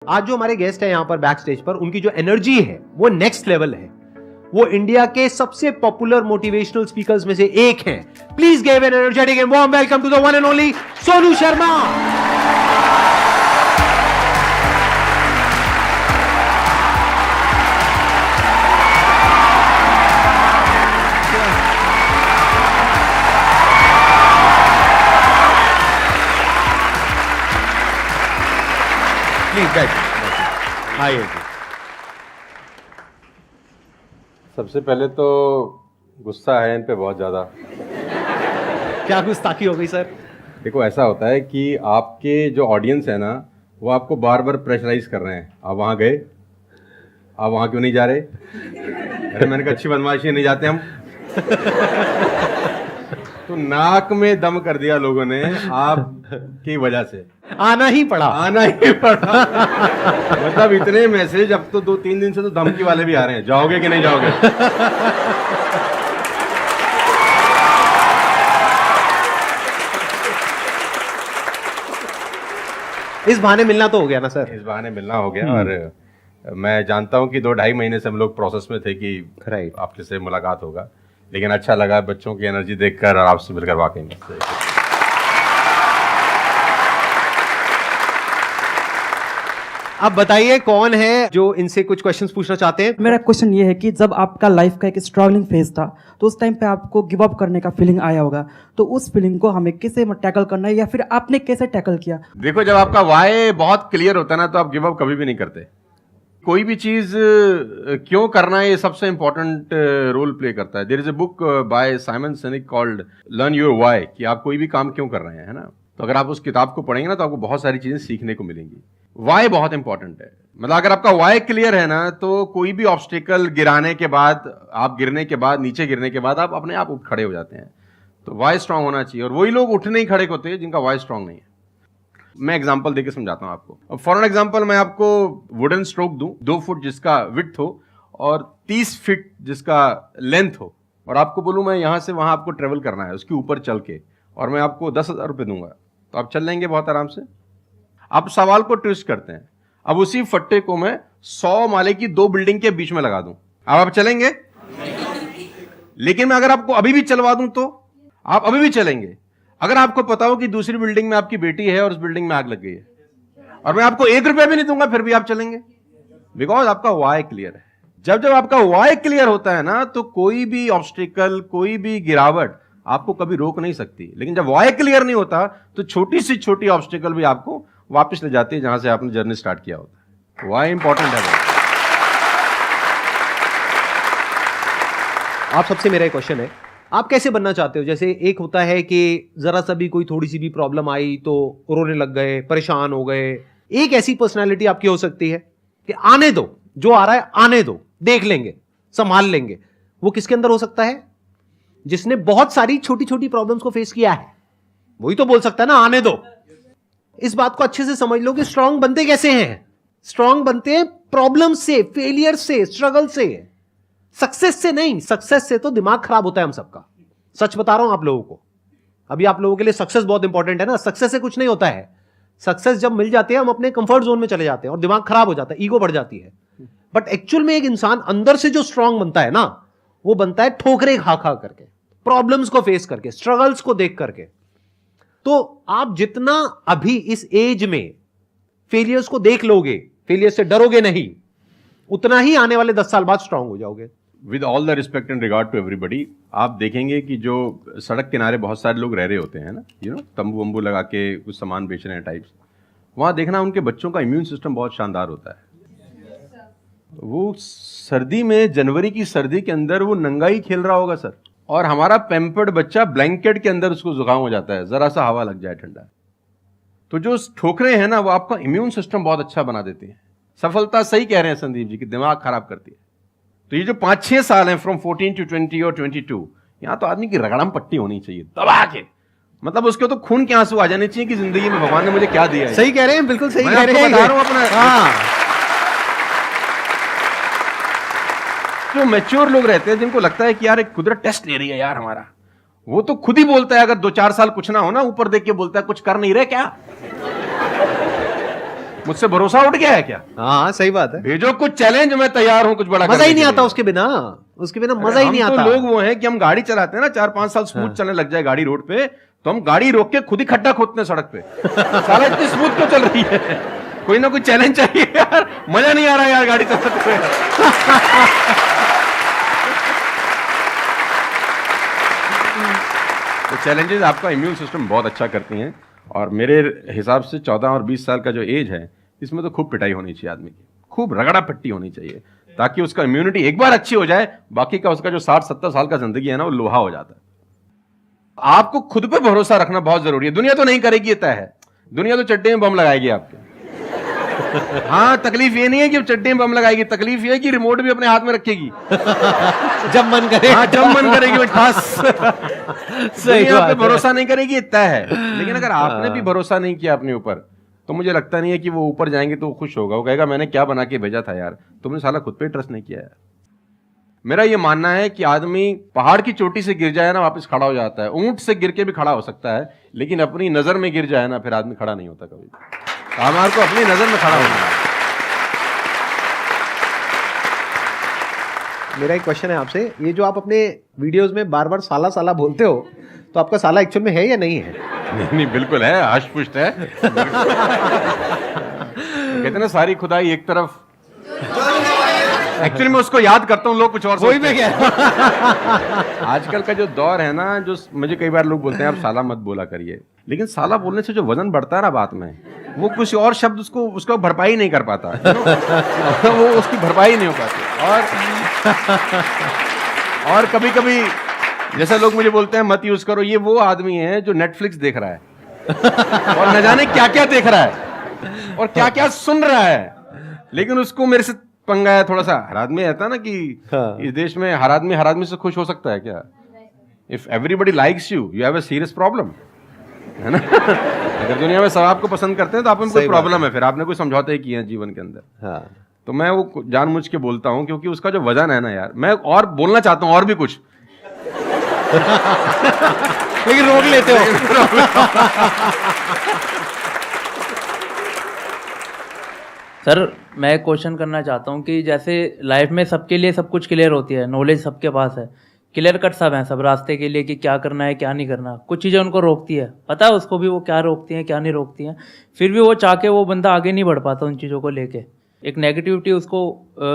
आज जो हमारे गेस्ट है यहां पर बैक स्टेज पर, उनकी जो एनर्जी है वो नेक्स्ट लेवल है। वो इंडिया के सबसे पॉपुलर मोटिवेशनल स्पीकर्स में से एक हैं। Please give an energetic and warm welcome to the one and only Sonu Sharma. आइए। सबसे पहले तो गुस्सा है इन पे बहुत ज़्यादा। क्या गुस्ताखी हो गई सर? देखो, ऐसा होता है कि आपके जो ऑडियंस है ना, वो आपको बार बार प्रेशराइज कर रहे हैं। आप वहाँ गए, आप वहाँ क्यों नहीं जा रहे? अरे मैंने कहा अच्छी बदमाशी नहीं जाते हम। तो नाक में दम कर दिया लोगों ने आपकी वजह से। आना ही पड़ा। मतलब इतने मैसेज, अब तो 2-3 दिन से तो धमकी वाले भी आ रहे हैं, जाओगे कि नहीं जाओगे। इस बहाने मिलना तो हो गया ना सर? इस बहाने मिलना हो गया। और मैं जानता हूं कि 2-2.5 महीने से हम लोग प्रोसेस में थे कि आपके से मुलाकात होगा, लेकिन अच्छा लगा बच्चों की एनर्जी देखकर और आपसे मिलकर वाकई में। अब बताइए कौन है जो इनसे कुछ क्वेश्चंस पूछना चाहते हैं? मेरा क्वेश्चन ये है कि जब आपका लाइफ का एक स्ट्रगलिंग फेज था, तो उस टाइम पे आपको गिव अप करने का फीलिंग आया होगा, तो उस फीलिंग को हमें कैसे टैकल करना है या फिर आपने कैसे टैकल किया? देखो, जब आपका वाई बहुत क्लियर होता है ना, तो आप गिव अप कभी भी नहीं करते। कोई भी चीज क्यों करना है, ये सबसे इंपॉर्टेंट रोल प्ले करता है। There is a book by Simon Sinek called learn your why, कि आप कोई भी काम क्यों कर रहे हैं, है ना। तो अगर आप उस किताब को पढ़ेंगे ना, तो आपको बहुत सारी चीजें सीखने को मिलेंगी। वाई बहुत इंपॉर्टेंट है। मतलब अगर आपका वाई क्लियर है ना, तो कोई भी ऑब्स्टिकल गिराने के बाद, आप गिरने के बाद, नीचे गिरने के बाद आप अपने आप उठ खड़े हो जाते हैं। तो वाई स्ट्रांग होना चाहिए, और वही लोग उठने ही खड़े होते हैं जिनका वाई स्ट्रांग नहीं है। मैं एग्जांपल देके समझाता हूं आपको। फॉर एन एग्जांपल, मैं आपको वुडन स्ट्रोक दूं, 2 फुट जिसका विड्थ हो और 30 फीट जिसका लेंथ हो, और आपको बोलूं मैं यहां से वहां आपको ट्रेवल करना है उसके ऊपर चल के, और मैं आपको 10,000 रुपये दूंगा, तो आप चल लेंगे बहुत आराम से। आप सवाल को ट्विस्ट करते हैं। अब उसी फट्टे को मैं 100 माले की 2 बिल्डिंग के बीच में लगा दूं, अब आप चलेंगे? लेकिन मैं अगर आपको अभी भी चलवा दूं तो आप अभी भी चलेंगे। अगर आपको पता हो कि दूसरी बिल्डिंग में आपकी बेटी है और उस बिल्डिंग में आग लग गई है, और मैं आपको 1 रुपया भी नहीं दूंगा, फिर भी आप चलेंगे, बिकॉज आपका वाई क्लियर है। जब जब आपका वाई क्लियर होता है ना, तो कोई भी ऑब्स्टिकल, कोई भी गिरावट आपको कभी रोक नहीं सकती। लेकिन जब वाई क्लियर नहीं होता, तो छोटी सी छोटी ऑब्स्टिकल भी आपको वापस ले जाती है जहां से आपने जर्नी स्टार्ट किया होता है। वाई इंपॉर्टेंट है। आप सबसे मेरा एक क्वेश्चन है, आप कैसे बनना चाहते हो? जैसे एक होता है कि जरा सा भी कोई थोड़ी सी भी प्रॉब्लम आई तो रोने लग गए, परेशान हो गए। एक ऐसी पर्सनालिटी आपकी हो सकती है कि आने दो, जो आ रहा है आने दो, देख लेंगे, संभाल लेंगे। वो किसके अंदर हो सकता है? जिसने बहुत सारी छोटी छोटी प्रॉब्लम्स को फेस किया है, वही तो बोल सकता है ना आने दो। इस बात को अच्छे से समझ लो कि स्ट्रांग बनते कैसे हैं। स्ट्रांग बनते हैं प्रॉब्लम से, फेलियर से, स्ट्रगल से, सक्सेस से नहीं। सक्सेस से तो दिमाग खराब होता है हम सबका। सच बता रहा हूं आप लोगों को। अभी आप लोगों के लिए सक्सेस बहुत इंपॉर्टेंट है ना। सक्सेस से कुछ नहीं होता है। सक्सेस जब मिल जाते हैं, हम अपने कंफर्ट जोन में चले जाते हैं और दिमाग खराब हो जाता है, ईगो बढ़ जाती है। बट एक्चुअल में एक इंसान अंदर से जो स्ट्रांग बनता है ना, वो बनता है ठोकरे खा खा करके, प्रॉब्लम्स को फेस करके, स्ट्रगल्स को देख करके। तो आप जितना अभी इस एज में फेलियर्स को देख लोगे, फेलियर से डरोगे नहीं, उतना ही आने वाले 10 साल बाद स्ट्रांग हो जाओगे। With all the respect and regard to everybody, आप देखेंगे कि जो सड़क किनारे बहुत सारे लोग रह रहे होते हैं ना, तंबू वंबू लगा के कुछ सामान बेच रहे हैं टाइप्स, वहाँ देखना उनके बच्चों का इम्यून सिस्टम बहुत शानदार होता है। वो सर्दी में, जनवरी की सर्दी के अंदर वो नंगाई खेल रहा होगा सर, और हमारा पैम्पर्ड बच्चा ब्लैंकेट के अंदर उसको जुकाम हो जाता है, जरा सा हवा लग जाए ठंडा। तो जो ठोकरे हैं ना, वो आपका इम्यून सिस्टम बहुत अच्छा बना देती है। सफलता, सही कह रहे हैं संदीप जी, कि दिमाग खराब करती है। तो ये जो 5-6 साल हैं, फ्रॉम 14 to 20 और 22, यहां तो आदमी की रगड़म पट्टी होनी चाहिए दबा के। मतलब उसके तो खून के आंसू आ जाने चाहिए कि जिंदगी में भगवान ने मुझे क्या दिया है। सही कह रहे हैं, बिल्कुल सही कह रहे हैं। बता रहा हूं अपना। हाँ, जो मैच्योर लोग रहते हैं, जिनको लगता है कि यार एक कुदरत टेस्ट ले रही है यार हमारा, वो तो खुद ही बोलता है, अगर 2-4 साल कुछ ना हो ना, ऊपर देख के बोलता है कुछ कर नहीं रहे क्या। मुझसे भरोसा उठ गया है क्या? हाँ सही बात है। भेजो कुछ चैलेंज, मैं तैयार हूं कुछ बड़ा मजा करने ही नहीं के आता लिए। उसके बिना, उसके बिना मजा ही नहीं हम आता। तो लोग वो हैं कि हम गाड़ी चलाते हैं ना, 4-5 साल स्मूथ चलने लग जाए गाड़ी रोड पे, तो हम गाड़ी रोक के खुद ही खड्डा खोदते हैं सड़क पे। साला इतनी स्मूथ क्यों चल रही है? कोई ना कोई चैलेंज चाहिए यार, मजा नहीं आ रहा यार गाड़ी चलाते हुए। तो चैलेंजेस आपका इम्यून सिस्टम बहुत अच्छा करती हैं, और मेरे हिसाब से 14 और 20 साल का जो एज है, इसमें तो खूब पिटाई होनी चाहिए आदमी की, खूब रगड़ा पट्टी होनी चाहिए, ताकि उसका इम्यूनिटी एक बार अच्छी हो जाए, बाकी का उसका जो 60-70 साल का जिंदगी है ना, वो लोहा हो जाता है। आपको खुद पे भरोसा रखना बहुत जरूरी है। दुनिया तो नहीं करेगी, ये तय है। दुनिया तो चड्डे में बम लगाएगी आपके। हाँ, तकलीफ ये नहीं है कि चड्डे में बम लगाएगी, तकलीफ ये है कि रिमोट भी अपने हाथ में रखेगी जब मन करे। हाँ, जब मन करेगी वो खास। सही दुनिया बात पे है। भरोसा नहीं करेगी, ये तय है। लेकिन अगर आपने भी भरोसा नहीं किया अपने ऊपर, तो मुझे लगता नहीं है कि वो ऊपर जाएंगे तो वो खुश होगा। वो कहेगा मैंने क्या बना के भेजा था यार, तुमने साला खुद पे ट्रस्ट नहीं किया यार। मेरा ये मानना है कि आदमी पहाड़ की चोटी से गिर जाए ना, वापस खड़ा हो जाता है। ऊंट से गिर के भी खड़ा हो सकता है, लेकिन अपनी नजर में गिर जाए ना, फिर आदमी खड़ा नहीं होता कभी। हमारे को अपनी नजर में खड़ा होना है। मेरा एक क्वेश्चन है आपसे, ये जो आप अपने वीडियोस में बार बार साला साला बोलते हो, तो आपका साला एक्चुअल में है या नहीं है? नहीं, बिल्कुल है, हष्ट-पुष्ट है। कहते ना सारी खुदाई एक तरफ। एक्चुअली मैं उसको याद करता हूँ, लोग कुछ और वही मैं सोचते हैं। आजकल का जो दौर है ना, जो मुझे कई बार लोग बोलते हैं आप साला मत बोला करिए, लेकिन साला बोलने से जो वजन बढ़ता है ना बात में, वो कुछ और शब्द उसको भरपाई नहीं कर पाता। वो उसकी भरपाई नहीं हो पाती। और कभी कभी जैसे लोग मुझे बोलते हैं मत यूज करो, ये वो आदमी है जो नेटफ्लिक्स देख रहा है और न जाने क्या क्या देख रहा है और क्या क्या सुन रहा है, लेकिन उसको मेरे से पंगा है थोड़ा सा। हर आदमी रहता है ना कि इस देश में हर आदमी से खुश हो सकता है क्या? If everybody likes you have a serious problem, है ना? अगर दुनिया में सब आपको पसंद करते हैं तो आप में कोई प्रॉब्लम है, फिर आपने कोई समझौते किए हैं जीवन के अंदर। हाँ। तो मैं वो जानबूझ के बोलता हूं, क्योंकि उसका जो वजन है ना यार, मैं और बोलना चाहता हूं और भी कुछ, लेकिन रोक लेते हो। सर मैं क्वेश्चन करना चाहता हूँ कि जैसे लाइफ में सबके लिए सब कुछ क्लियर होती है, नॉलेज सबके पास है, क्लियर कट सब है सब रास्ते के लिए कि क्या करना है क्या नहीं करना। कुछ चीज़ें उनको रोकती है, पता है उसको भी वो क्या रोकती हैं क्या नहीं रोकती हैं, फिर भी वो चाह के वो बंदा आगे नहीं बढ़ पाता उन चीज़ों को लेके। एक नेगेटिविटी उसको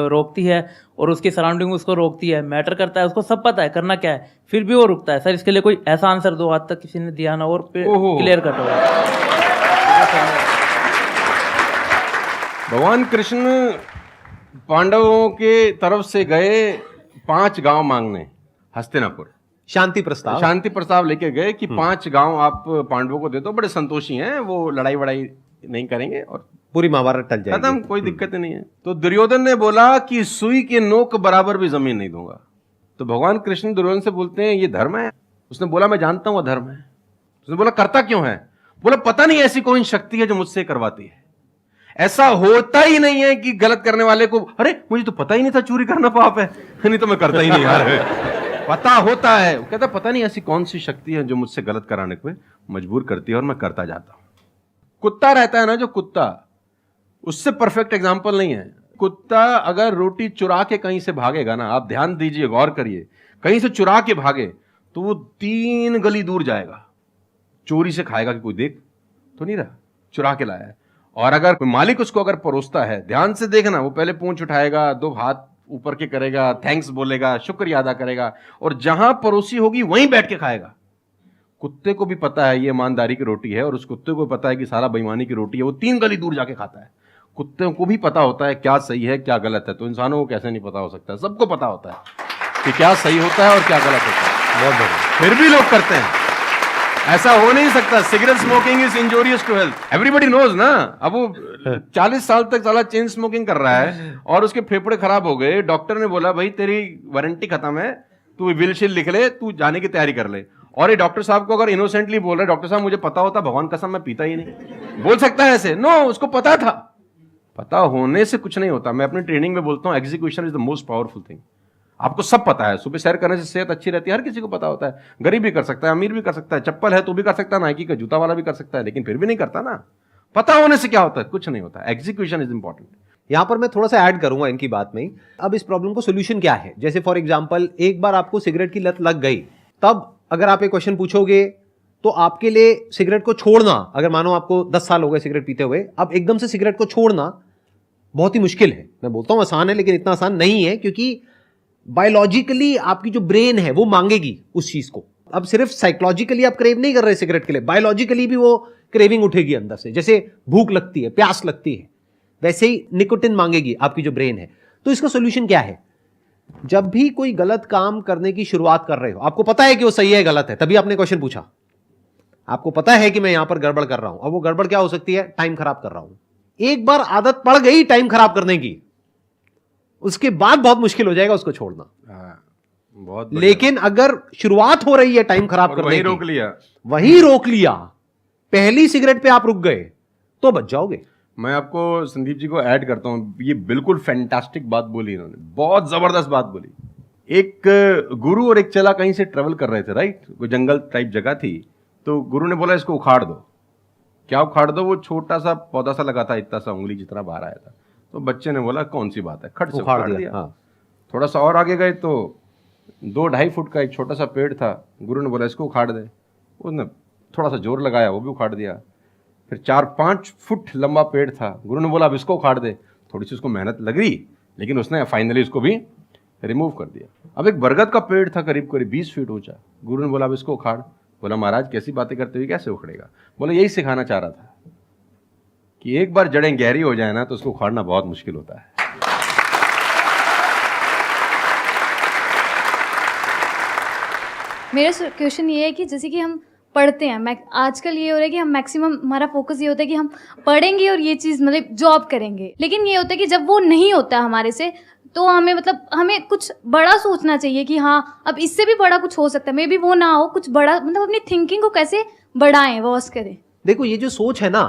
रोकती है और उसकी सराउंडिंग उसको रोकती है, मैटर करता है, उसको सब पता है करना क्या है, फिर भी वो रुकता है। सर इसके लिए कोई ऐसा आंसर दो, आज तक किसी ने दिया ना और क्लियर कट हो। भगवान कृष्ण पांडवों के तरफ से गए 5 गांव मांगने हस्तिनापुर, शांति प्रस्ताव लेके गए कि 5 गांव आप पांडवों को दे दो, बड़े संतोषी हैं, वो लड़ाई वड़ाई नहीं करेंगे और पूरी महाभारत टल जाएगी, खत्म, कोई दिक्कत ही नहीं है। तो दुर्योधन ने बोला कि सुई के नोक बराबर भी जमीन नहीं दूंगा। तो भगवान कृष्ण दुर्योधन से बोलते हैं ये धर्म है? उसने बोला मैं जानता हूं वो धर्म है। उसने बोला करता क्यों है? बोला पता नहीं ऐसी कोई शक्ति है जो मुझसे करवाती है। ऐसा होता ही नहीं है कि गलत करने वाले को अरे मुझे तो पता ही नहीं था चोरी करना पाप है, नहीं तो मैं करता ही नहीं यार। पता होता है। वो कहता पता नहीं ऐसी कौन सी शक्ति है जो मुझसे गलत कराने को मजबूर करती है और मैं करता जाता हूं। कुत्ता रहता है ना, जो कुत्ता, उससे परफेक्ट एग्जाम्पल नहीं है। कुत्ता अगर रोटी चुरा के कहीं से भागेगा ना, आप ध्यान दीजिए, गौर करिए, कहीं से चुरा के भागे तो वो 3 गली दूर जाएगा, चोरी से खाएगा कि कोई देख तो नहीं रहा, चुरा के लाया है। और अगर मालिक उसको अगर परोसता है, ध्यान से देखना, वो पहले पूंछ उठाएगा, 2 हाथ ऊपर के करेगा, थैंक्स बोलेगा, शुक्रिया अदा करेगा, और जहां परोसी होगी वहीं बैठ के खाएगा। कुत्ते को भी पता है ये ईमानदारी की रोटी है और उस कुत्ते को पता है कि सारा बेईमानी की रोटी है, वो 3 गली दूर जाके खाता है। कुत्ते को भी पता होता है क्या सही है क्या गलत है, तो इंसानों को कैसे नहीं पता हो सकता है? सबको पता होता है कि क्या सही होता है और क्या गलत होता है। बहुत बढ़िया। फिर भी लोग करते हैं। ऐसा हो नहीं सकता। Cigarette smoking is injurious to health, everybody knows ना। अब वो 40 साल तक साला चेन स्मोकिंग कर रहा है और उसके फेफड़े खराब हो गए, डॉक्टर ने बोला भाई तेरी वारंटी खत्म है, तू विल शील लिख ले, तू जाने की तैयारी कर ले। और ये डॉक्टर साहब को अगर इनोसेंटली बोल रहे, डॉक्टर साहब मुझे पता होता, भगवान कसम मैं पीता ही नहीं, बोल सकता है ऐसे? नो, उसको पता था। पता होने से कुछ नहीं होता। मैं अपनी ट्रेनिंग में बोलता हूं execution is the most powerful thing. आपको सब पता है, सुबह सैर करने से सेहत अच्छी रहती है, हर किसी को पता होता है। गरीब भी कर सकता है, अमीर भी कर सकता है, चप्पल है तो भी कर सकता है, नाइकी का जूता वाला भी कर सकता है, लेकिन फिर भी नहीं करता ना। पता होने से क्या होता है? कुछ नहीं होता। Execution is important. यहां पर मैं थोड़ा सा ऐड करूंगा इनकी बात में। अब इस प्रॉब्लम को सोल्यूशन क्या है? जैसे फॉर एग्जांपल, एक बार आपको सिगरेट की लत लग गई, तब अगर आप एक क्वेश्चन पूछोगे तो आपके लिए सिगरेट को छोड़ना, अगर मानो आपको 10 साल हो गए सिगरेट पीते हुए, अब एकदम से सिगरेट को छोड़ना बहुत ही मुश्किल है। मैं बोलता हूं आसान है, लेकिन इतना आसान नहीं है, क्योंकि बायोलॉजिकली आपकी जो ब्रेन है वो मांगेगी उस चीज को। अब सिर्फ साइकोलॉजिकली आप क्रेव नहीं कर रहे सिगरेट के लिए, बायोलॉजिकली भी वो क्रेविंग उठेगी अंदर से। जैसे भूख लगती है, प्यास लगती है, वैसे ही निकोटिन मांगेगी आपकी जो ब्रेन है। तो इसका सोल्यूशन क्या है? जब भी कोई गलत काम करने की शुरुआत कर रहे हो, आपको पता है कि वो सही है गलत है, तभी आपने क्वेश्चन पूछा, आपको पता है कि मैं यहां पर गड़बड़ कर रहा हूं। अब वो गड़बड़ क्या हो सकती है? टाइम खराब कर रहा हूं। एक बार आदत पड़ गई टाइम खराब करने की, उसके बाद बहुत मुश्किल हो जाएगा उसको छोड़ना। बहुत लेकिन अगर शुरुआत हो रही है टाइम खराब करने वही की, रोक लिया, वही रोक लिया, पहली सिगरेट पे आप रुक गए, तो बच जाओगे। मैं आपको संदीप जी को ऐड करता हूं। ये बिल्कुल फैंटास्टिक बात बोली इन्होंने, बहुत जबरदस्त बात बोली। एक गुरु और एक चेला कहीं से ट्रेवल कर रहे थे, राइट? कोई जंगल टाइप जगह थी, तो गुरु ने बोला इसको उखाड़ दो। क्या उखाड़ दो? वो छोटा सा पौधा सा लगा था, इतना सा उंगली जितना बाहर आया था। तो बच्चे ने बोला कौन सी बात है, खट से उखाड़ दिया। हाँ। थोड़ा सा और आगे गए तो 2-2.5 फुट का एक छोटा सा पेड़ था। गुरु ने बोला इसको उखाड़ दे। उसने थोड़ा सा जोर लगाया, वो भी उखाड़ दिया। फिर 4-5 फुट लंबा पेड़ था। गुरु ने बोला अब इसको उखाड़ दे। थोड़ी सी उसको मेहनत लग रही, लेकिन उसने फाइनली इसको भी रिमूव कर दिया। अब एक बरगद का पेड़ था करीब करीब 20 फीट ऊंचा। गुरु ने बोला अब इसको उखाड़। बोला महाराज कैसी बातें करते हुए, कैसे उखड़ेगा? बोला यही सिखाना चाह रहा था कि एक बार जड़ें गहरी हो जाए ना, तो उसको उखाड़ना बहुत मुश्किल होता है। मेरा क्वेश्चन ये है कि जैसे कि हम पढ़ते हैं, आजकल ये हो रहा है कि हम मैक्सिमम हमारा फोकस ये होता है कि हम पढ़ेंगे और ये चीज़ मतलब जॉब करेंगे, लेकिन ये होता है कि जब वो नहीं होता हमारे से, तो हमें मतलब हमें कुछ बड़ा सोचना चाहिए कि हाँ अब इससे भी बड़ा कुछ हो सकता है, मे बी वो ना हो, कुछ बड़ा, मतलब अपनी थिंकिंग को कैसे बढ़ाएं, वॉश करें। देखो, ये जो सोच है ना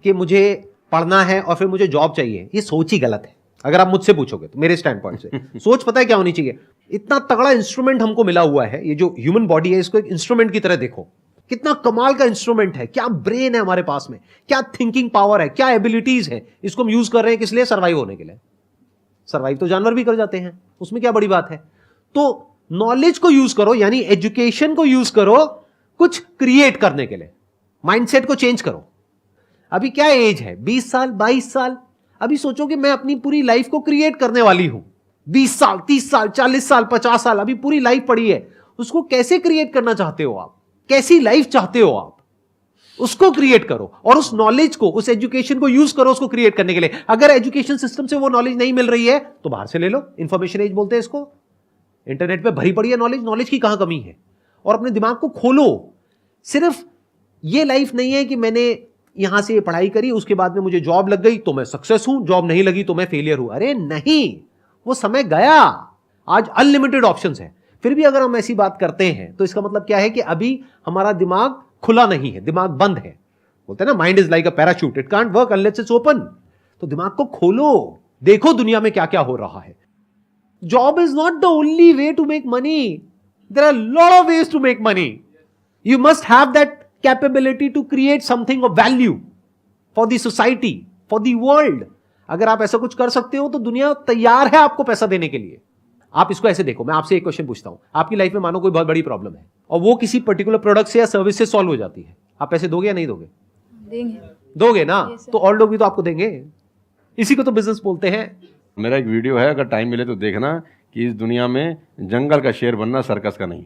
कि मुझे पढ़ना है और फिर मुझे जॉब चाहिए, ये सोच ही गलत है। अगर आप मुझसे पूछोगे तो मेरे स्टैंड पॉइंट से सोच पता है क्या होनी चाहिए? इतना तगड़ा इंस्ट्रूमेंट हमको मिला हुआ है, ये जो ह्यूमन बॉडी है, इसको एक इंस्ट्रूमेंट की तरह देखो। कितना कमाल का इंस्ट्रूमेंट है, क्या ब्रेन है हमारे पास में, क्या थिंकिंग पावर है, क्या एबिलिटीज है। इसको हम यूज कर रहे हैं किस लिए? सर्वाइव होने के लिए। सर्वाइव तो जानवर भी कर जाते हैं, उसमें क्या बड़ी बात है? तो नॉलेज को यूज करो, यानी एजुकेशन को यूज करो कुछ क्रिएट करने के लिए। माइंडसेट को चेंज करो। अभी क्या एज है? 20 साल, 22 साल। अभी सोचो कि मैं अपनी पूरी लाइफ को क्रिएट करने वाली हूं। 20 साल, 30 साल, 40 साल, 50 साल, अभी पूरी लाइफ पड़ी है। उसको कैसे क्रिएट करना चाहते हो आप? कैसी लाइफ चाहते हो आप? उसको क्रिएट करो, और उस नॉलेज को, उस एजुकेशन को यूज करो उसको क्रिएट करने के लिए। अगर एजुकेशन सिस्टम से वो नॉलेज नहीं मिल रही है तो बाहर से ले लो। इंफॉर्मेशन एज बोलते हैं इसको। इंटरनेट पे भरी पड़ी है नॉलेज। नॉलेज की कहां कमी है? और अपने दिमाग को खोलो। सिर्फ ये लाइफ नहीं है कि मैंने यहां से पढ़ाई करी, उसके बाद में मुझे जॉब लग गई तो मैं सक्सेस हूं, जॉब नहीं लगी तो मैं फेलियर हूं। अरे नहीं, वो समय गया। आज अनलिमिटेड ऑप्शंस हैं। फिर भी अगर हम ऐसी बात करते हैं तो इसका मतलब क्या है कि अभी हमारा दिमाग खुला नहीं है, दिमाग बंद है। बोलते हैं ना, mind is like a parachute, it can't work unless it's open. तो दिमाग को खोलो, देखो दुनिया में क्या क्या हो रहा है। Job is not the only way to make money, there are lot of ways to make money. You must have that capability to create something of value for the society, for the world. अगर आप ऐसा कुछ कर सकते हो तो दुनिया तैयार है आपको पैसा देने के लिए। आप इसको ऐसे देखो, मैं आपसे एक क्वेश्चन पूछता हूं। आपकी लाइफ में मानो कोई बहुत बड़ी प्रॉब्लम है और वो किसी पर्टिकुलर प्रोडक्ट से या सर्विस से सॉल्व हो जाती है, आप पैसे दोगे या नहीं दोगे? देंगे। दोगे ना? तो और लोग भी तो आपको देंगे। इसी को तो बिजनेस बोलते हैं। मेरा एक वीडियो है, अगर टाइम मिले तो देखना, कि इस दुनिया में जंगल का शेर बनना, सर्कस का नहीं।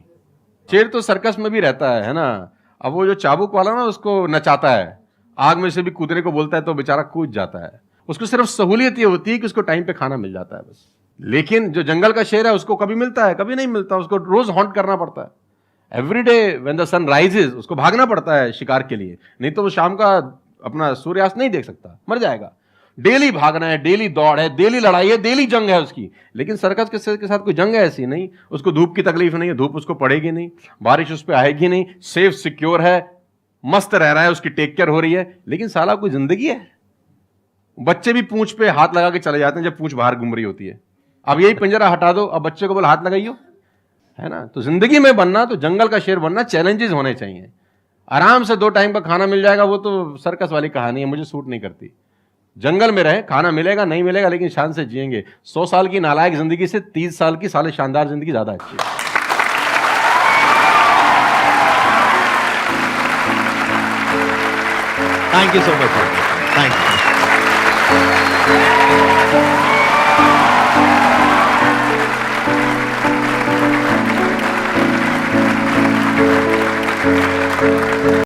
शेर तो सर्कस में भी रहता है ना। अब वो जो चाबुक वाला ना उसको नचाता है, आग में से भी कूदने को बोलता है तो बेचारा कूद जाता है। उसको सिर्फ सहूलियत ये होती है कि उसको टाइम पे खाना मिल जाता है बस। लेकिन जो जंगल का शेर है उसको कभी मिलता है, कभी नहीं मिलता। उसको रोज हॉन्ट करना पड़ता है। Every day when the sun rises उसको भागना पड़ता है शिकार के लिए, नहीं तो वो शाम का अपना सूर्यास्त नहीं देख सकता, मर जाएगा। डेली भागना है, डेली दौड़ है, डेली लड़ाई है, डेली जंग है उसकी। लेकिन सर्कस के साथ कोई जंग है ऐसी नहीं। उसको धूप की तकलीफ नहीं है, धूप उसको पड़ेगी नहीं, बारिश उस पर आएगी नहीं, सेफ सिक्योर है, मस्त रह रहा है, उसकी टेक केयर हो रही है। लेकिन साला कोई जिंदगी है? बच्चे भी पूंछ पे हाथ लगा के चले जाते हैं जब पूंछ बाहर घूम रही होती है। अब यही पिंजरा हटा दो, अब बच्चे को बोला हाथ लगाइयो, है ना? तो जिंदगी में बनना, तो जंगल का शेर बनना, चैलेंजेस होने चाहिए। आराम से 2 टाइम का खाना मिल जाएगा, वो तो सर्कस वाली कहानी है, मुझे सूट नहीं करती। जंगल में रहे, खाना मिलेगा नहीं मिलेगा लेकिन शान से जिएंगे। 100 साल की नालायक जिंदगी से 30 साल की साले शानदार जिंदगी ज्यादा अच्छी है। Thank you so much. Thank you.